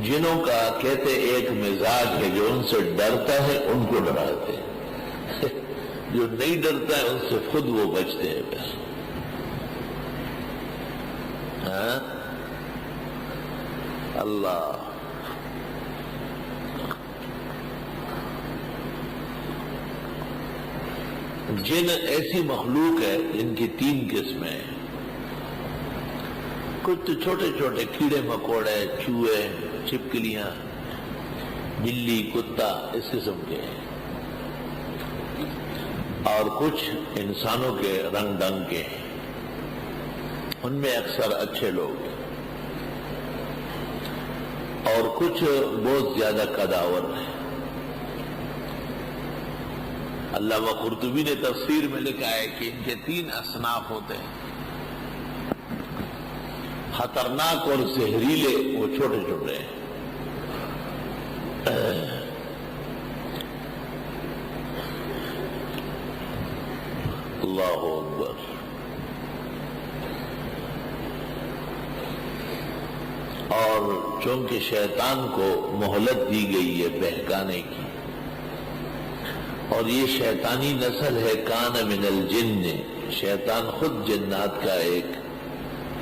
جنوں کا کہتے ایک مزاج ہے جو ان سے ڈرتا ہے ان کو ڈراتے ہیں، جو نہیں ڈرتا ہے ان سے خود وہ بچتے ہیں بس۔ ہاں اللہ، جن ایسی مخلوق ہے جن کی 3 قسمیں ہیں۔ کچھ تو چھوٹے چھوٹے کیڑے مکوڑے، چوہے، چھپکلیاں، بلی، کتا اس قسم کے ہیں، اور کچھ انسانوں کے رنگ ڈنگ کے ہیں، ان میں اکثر اچھے لوگ ہیں، اور کچھ بہت زیادہ قداور ہیں۔ علامہ قرطبی نے تفسیر میں لکھا ہے کہ ان کے 3 اصناف ہوتے ہیں، خطرناک اور زہریلے وہ چھوٹے چھوٹے ہیں، اللہ اکبر۔ اور چونکہ شیطان کو مہلت دی گئی ہے بہکانے کی، اور یہ شیطانی نسل ہے، کان من الجن، شیطان خود جنات کا ایک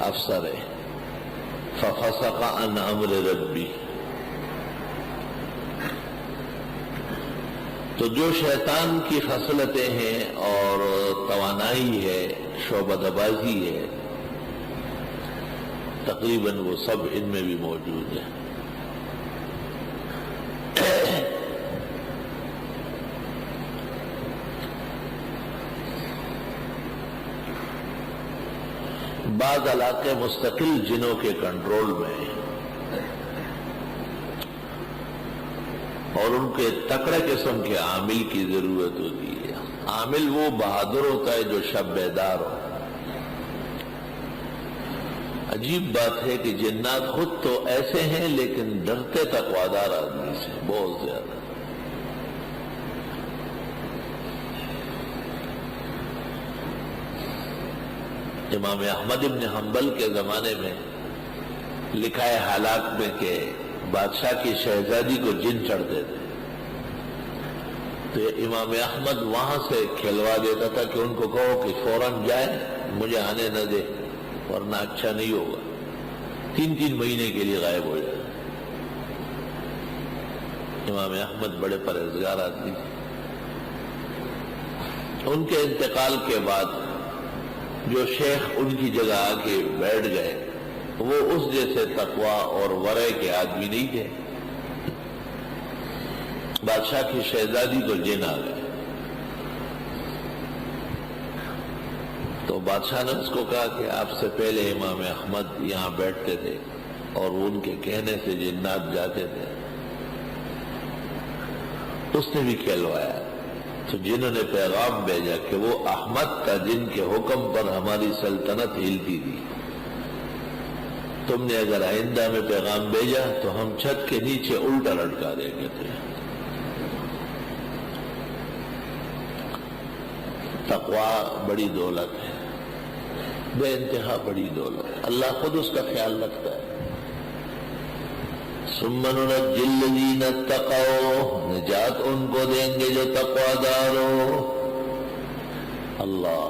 افسر ہے، ففسق عن امر ربی۔ تو جو شیطان کی خصلتیں ہیں اور توانائی ہے، شعبدہ بازی ہے، تقریباً وہ سب ان میں بھی موجود ہے۔ بعض علاقے مستقل جنوں کے کنٹرول میں ہیں، اور ان کے تکڑے قسم کے عامل کی ضرورت ہوتی ہے۔ عامل وہ بہادر ہوتا ہے جو شب بیدار ہو۔ عجیب بات ہے کہ جنات خود تو ایسے ہیں لیکن ڈرتے تقوادار آدمی سے بہت زیادہ۔ امام احمد ابن حنبل کے زمانے میں لکھا ہے حالات میں کہ بادشاہ کی شہزادی کو جن چڑھتے تھے، تو امام احمد وہاں سے کھلوا دیتا تھا کہ ان کو کہو کہ فوراً جائے، مجھے آنے نہ دے ورنہ اچھا نہیں ہوگا۔ 3 مہینے کے لیے غائب ہو جائے۔ امام احمد بڑے پرہیزگار آدمی تھے۔ ان کے انتقال کے بعد جو شیخ ان کی جگہ آ کے بیٹھ گئے وہ اس جیسے تقوی اور ورع کے آدمی نہیں تھے۔ بادشاہ کی شہزادی کو جن آ گئے، تو بادشاہ نے اس کو کہا کہ آپ سے پہلے امام احمد یہاں بیٹھتے تھے اور ان کے کہنے سے جنات جاتے تھے۔ اس نے بھی کھلوایا، تو جنہوں نے پیغام بھیجا کہ وہ احمد کا جن کے حکم پر ہماری سلطنت ہلتی تھی، تم نے اگر آئندہ میں پیغام بھیجا تو ہم چھت کے نیچے الٹا لٹکا دیں گے تھے۔ تقوی بڑی دولت ہے، بے انتہا بڑی دولت، اللہ خود اس کا خیال رکھتا ہے۔ ثم ننجی الذین اتقوا، نجات ان کو دیں گے جو تقوی دار ہو۔ اللہ،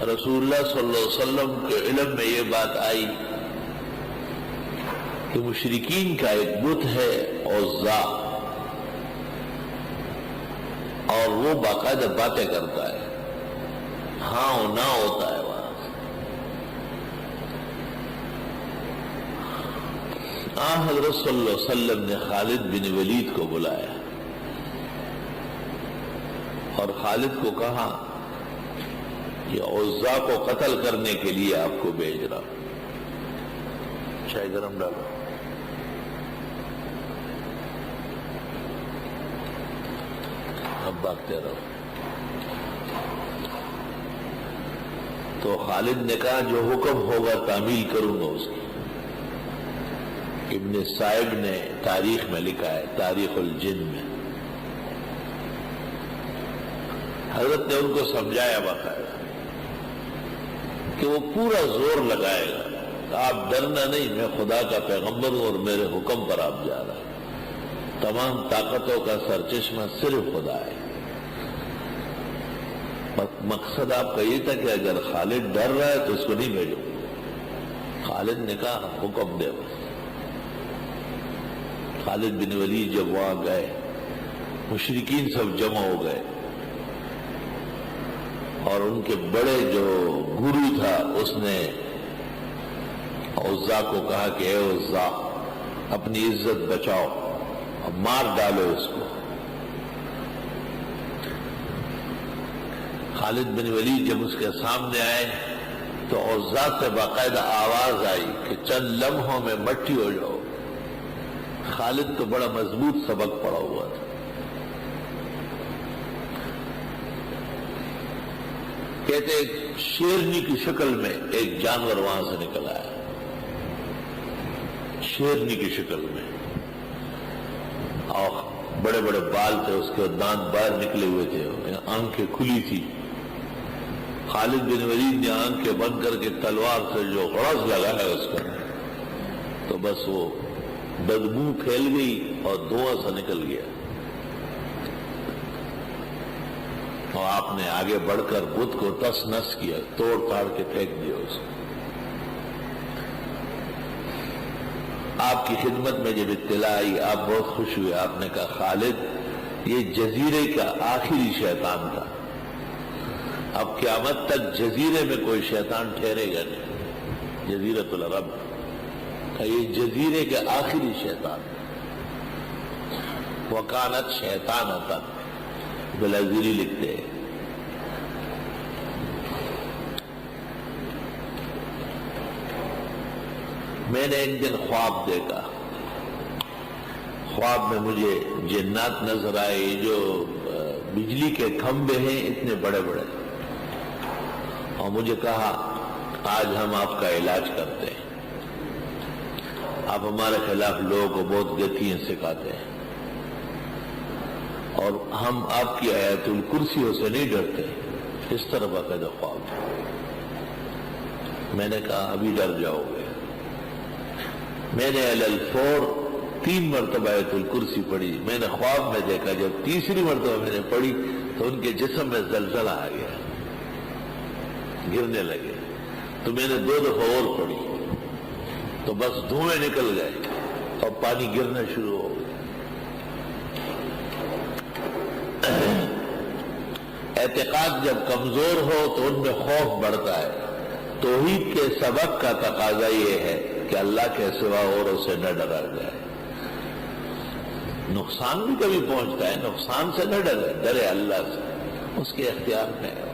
رسول اللہ صلی اللہ علیہ وسلم کے علم میں یہ بات آئی کہ مشرکین کا ایک بت ہے عزا، اور وہ باقاعدہ باتیں کرتا ہے، ہاں و نہ ہوتا ہے وہاں۔ حضرت صلی اللہ علیہ وسلم نے خالد بن ولید کو بلایا اور خالد کو کہا کہ عزا کو قتل کرنے کے لیے آپ کو بھیج رہا، چائے گرم ڈالو۔ اب بھاگتے رہو۔ تو خالد نے کہا جو حکم ہوگا تعمیل کروں گا اس کی۔ ابن صائب نے تاریخ میں لکھا ہے، تاریخ الجن میں، حضرت نے ان کو سمجھایا باقاعدہ کہ وہ پورا زور لگائے گا کہ آپ ڈرنا نہیں، میں خدا کا پیغمبر ہوں اور میرے حکم پر آپ جا رہے ہیں، تمام طاقتوں کا سرچشمہ صرف خدا ہے۔ مقصد آپ کا یہ تھا کہ اگر خالد ڈر رہا ہے تو اس کو نہیں بھیجو۔ خالد نے کہا حکم دے بس۔ خالد بن ولید جب وہاں گئے، مشرکین سب جمع ہو گئے اور ان کے بڑے جو گرو تھا اس نے عزا کو کہا کہ اے عزا اپنی عزت بچاؤ اور مار ڈالو اس کو۔ خالد بن ولید جب اس کے سامنے آئے تو عزا سے باقاعدہ آواز آئی کہ چند لمحوں میں مٹی ہو جاؤ۔ خالد تو بڑا مضبوط سبق پڑا ہوا تھا۔ کہتے ایک شیرنی کی شکل میں ایک جانور وہاں سے نکل آیا، شیرنی کی شکل میں، اور بڑے بڑے بال تھے، اس کے دانت باہر نکلے ہوئے تھے، آنکھیں کھلی تھی۔ خالد بن ولید نے آنکھیں بند کر کے تلوار سے جو غرض لگا ہے اس پر، تو بس وہ بدبو پھیل گئی اور دھواں سا نکل گیا، اور آپ نے آگے بڑھ کر بت کو تس نس کیا، توڑ پھاڑ کے پھینک دیا اس کو۔ آپ کی خدمت میں جب اطلاع آئی آپ بہت خوش ہوئے، آپ نے کہا خالد یہ جزیرے کا آخری شیطان تھا، اب قیامت تک جزیرے میں کوئی شیطان ٹھہرے گا نہیں، جزیرۃ العرب کہ یہ جزیرے کے آخری شیطان، وکانت شیطانۃ، بلازیری لکھتے ہیں۔ میں نے ایک دن خواب دیکھا، خواب میں مجھے جنات نظر آئے جو بجلی کے کھمبے ہیں اتنے بڑے بڑے، اور مجھے کہا آج ہم آپ کا علاج کرتے ہیں، آپ ہمارے خلاف لوگوں کو بہت گتیاں سکھاتے ہیں، اور ہم آپ کی آیت الکرسیوں سے نہیں ڈرتے۔ اس طرح باقاعدہ خواب۔ میں نے کہا ابھی ڈر جاؤ گے۔ میں نے علی الفور 3 مرتبہ آیت الکرسی پڑھی۔ میں نے خواب میں دیکھا جب تیسری مرتبہ میں نے پڑھی تو ان کے جسم میں زلزلہ آ گیا، گرنے لگے، تو میں نے 2 دفعہ اور پڑھی تو بس دھوئیں نکل گئے اور پانی گرنا شروع ہو گیا۔ اعتقاد جب کمزور ہو تو ان میں خوف بڑھتا ہے۔ توحید کے سبق کا تقاضا یہ ہے کہ اللہ کے سوا اوروں سے نہ ڈرا جائے۔ نقصان بھی کبھی پہنچتا ہے، نقصان سے نہ ڈرے، ڈرے اللہ سے، اس کے اختیار میں ہے۔